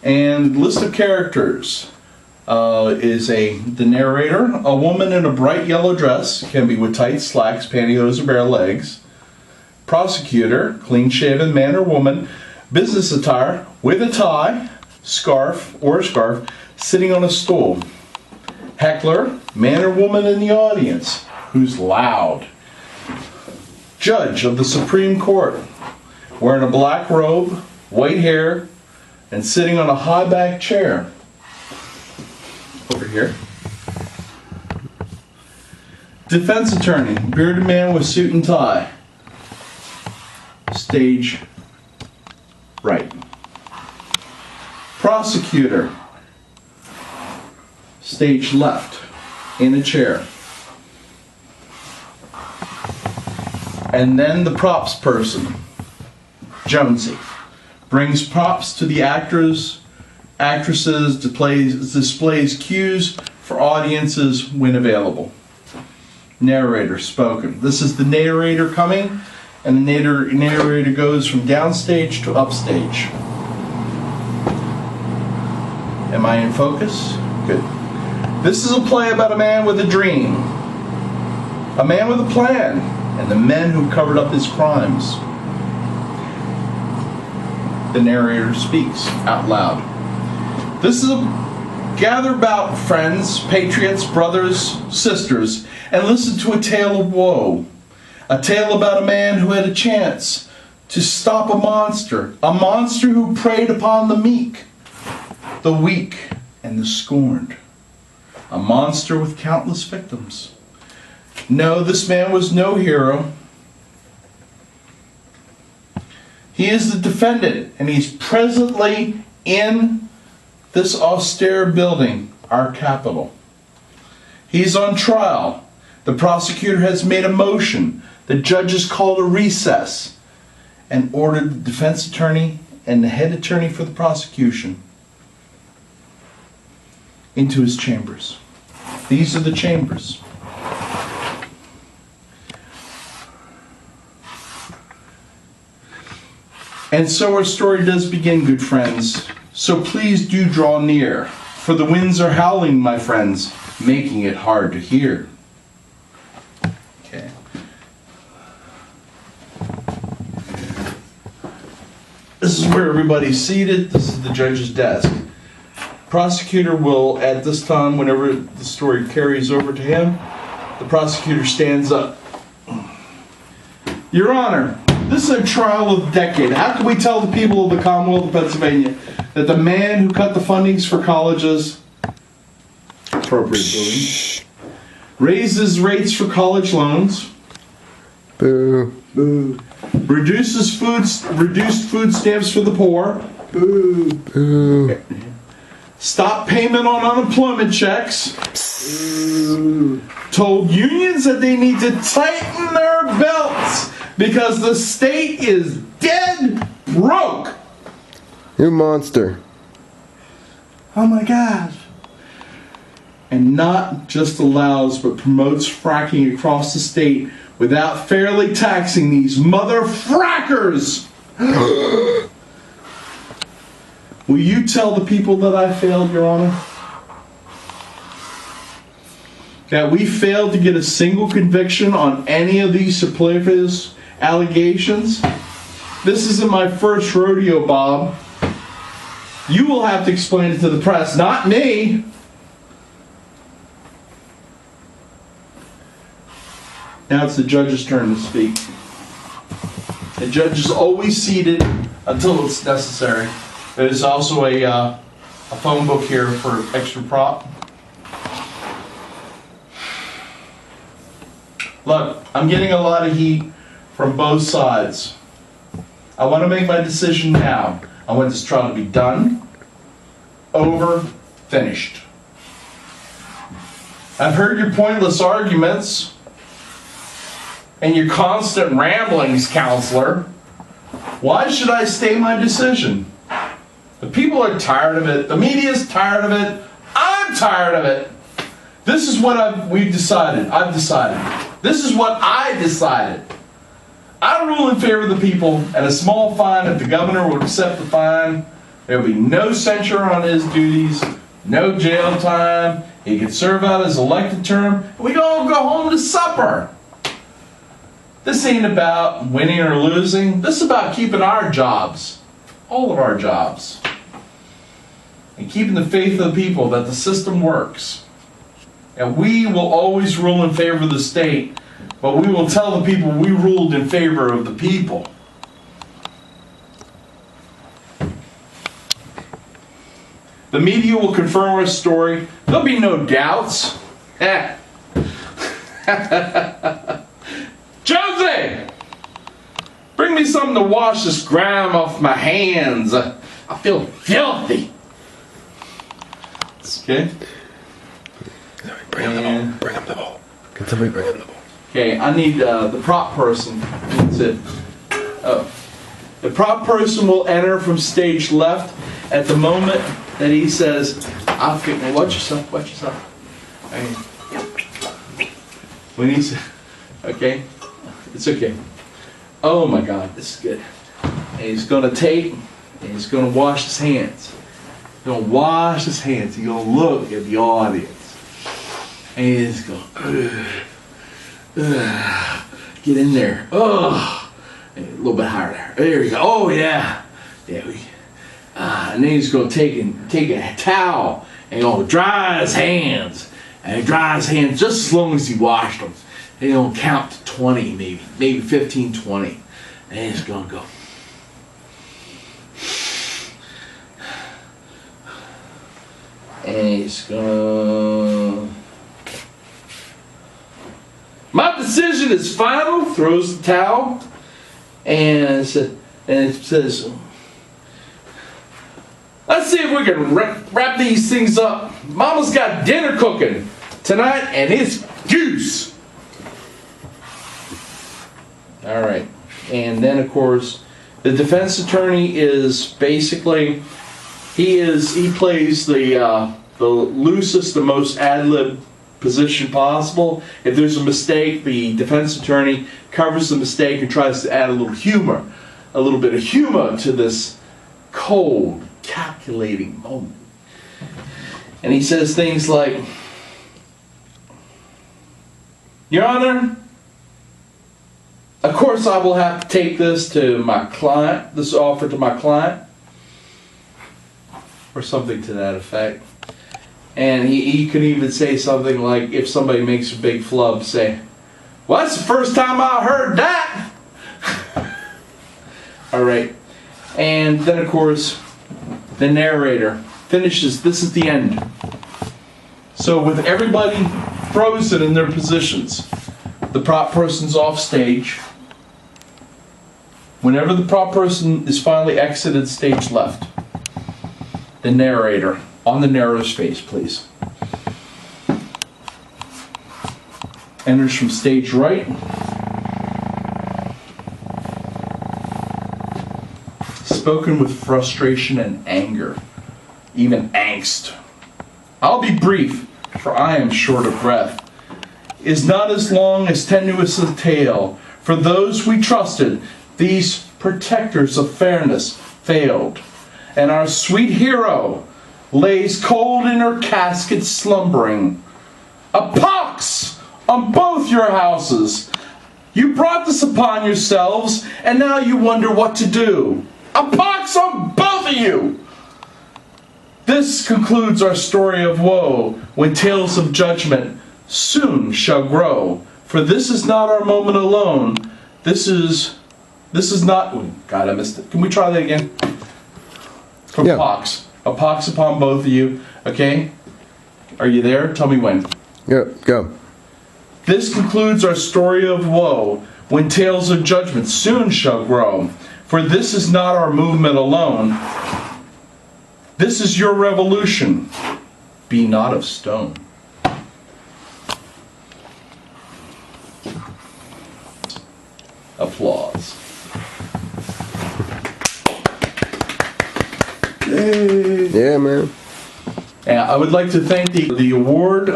And list of characters is the narrator, a woman in a bright yellow dress, can be with tight slacks, pantyhose, or bare legs. Prosecutor, clean-shaven man or woman, business attire, with a tie, scarf, sitting on a stool. Heckler, man or woman in the audience, who's loud. Judge of the Supreme Court, wearing a black robe, white hair, and sitting on a high-back chair. Over here. Defense attorney, bearded man with suit and tie. Stage right. Prosecutor, stage left, in a chair. And then the props person, Jonesy, brings props to the actors, actresses, displays cues for audiences when available. Narrator, spoken. This is the narrator coming, and the narrator goes from downstage to upstage. Am I in focus? Good. This is a play about a man with a dream, a man with a plan, and the men who covered up his crimes. The narrator speaks out loud. This is a gather about, friends, patriots, brothers, sisters, and listen to a tale of woe. A tale about a man who had a chance to stop a monster who preyed upon the meek, the weak, and the scorned. A monster with countless victims. No, this man was no hero. He is the defendant, and he's presently in this austere building, our Capitol. He's on trial. The prosecutor has made a motion. The judge has called a recess and ordered the defense attorney and the head attorney for the prosecution into his chambers. These are the chambers. And so our story does begin, good friends. So please do draw near, for the winds are howling, my friends, making it hard to hear. Okay. This is where everybody's seated. This is the judge's desk. Prosecutor will, at this time, whenever the story carries over to him, the prosecutor stands up. Your Honor, this is a trial of the decade. How can we tell the people of the Commonwealth of Pennsylvania that the man who cut the fundings for colleges, appropriate building, raises rates for college loans, boo, boo, reduced food stamps for the poor, boo, boo, stop payment on unemployment checks, boo, told unions that they need to tighten their belts because the state is dead broke. You monster. Oh my gosh. And not just allows but promotes fracking across the state without fairly taxing these mother frackers. Will you tell the people that I failed, Your Honor? That we failed to get a single conviction on any of these superfluous allegations? This isn't my first rodeo, Bob. You will have to explain it to the press, not me. Now it's the judge's turn to speak. The judge is always seated until it's necessary. There's also a phone book here for extra prop. Look, I'm getting a lot of heat from both sides. I want to make my decision now. I want this trial to be done, over, finished. I've heard your pointless arguments and your constant ramblings, counselor. Why should I stay my decision? The people are tired of it. The media's tired of it. I'm tired of it. This is what I've decided. This is what I decided. I rule in favor of the people, and a small fine if the governor will accept the fine. There'll be no censure on his duties, no jail time. He can serve out his elected term. We all go home to supper. This ain't about winning or losing. This is about keeping our jobs, all of our jobs, and keeping the faith of the people that the system works. And we will always rule in favor of the state, but we will tell the people we ruled in favor of the people. The media will confirm our story. There'll be no doubts. Josie! Bring me something to wash this grime off my hands. I feel filthy. Okay? Bring him the bowl. Can somebody bring him the bowl? Okay, I need the prop person. That's it. Oh. The prop person will enter from stage left at the moment that he says, I'll fit. Now watch yourself, watch yourself. When he says, okay, it's okay. Oh my God, this is good. And he's going to take, and he's going to wash his hands. He's going to wash his hands. He's going to look at the audience. And he's going, get in there. Oh, a little bit higher there. There you go. Oh yeah. Yeah. And then he's going to take a towel and going to dry his hands. And he dries his hands just as long as he washed them. And he's going to count to 20 maybe 15, 20. And he's going to go. And he's going to... My decision is final. Throws the towel. And it says... Let's see if we can wrap these things up. Mama's got dinner cooking tonight, and it's juice. All right. And then, of course, the defense attorney is basically, he plays the loosest, the most ad-lib position possible. If there's a mistake, the defense attorney covers the mistake and tries to add a little bit of humor to this cold, calculating moment. And he says things like, Your Honor, of course I will have to take this to my client, this offer to my client, or something to that effect. And he could even say something like, if somebody makes a big flub, say, well, that's the first time I heard that. All right. And then, of course, the narrator finishes, this is the end. So with everybody frozen in their positions, the prop person's off stage. Whenever the prop person is finally exited stage left, the narrator, on the narrator's face, please, enters from stage right, spoken with frustration and anger, even angst. I'll be brief, for I am short of breath. Is not as long as tenuous a tale. For those we trusted, these protectors of fairness failed. And our sweet hero lays cold in her casket slumbering. A pox on both your houses. You brought this upon yourselves, and now you wonder what to do. A pox on both of you! This concludes our story of woe, when tales of judgment soon shall grow. For this is not our moment alone. This is not... Oh, God, I missed it. Can we try that again? From yeah. Pox. A pox upon both of you. Okay? Are you there? Tell me when. Yeah, go. This concludes our story of woe, when tales of judgment soon shall grow. For this is not our movement alone. This is your revolution. Be not of stone. Applause. Yay. Yeah, man. And I would like to thank the award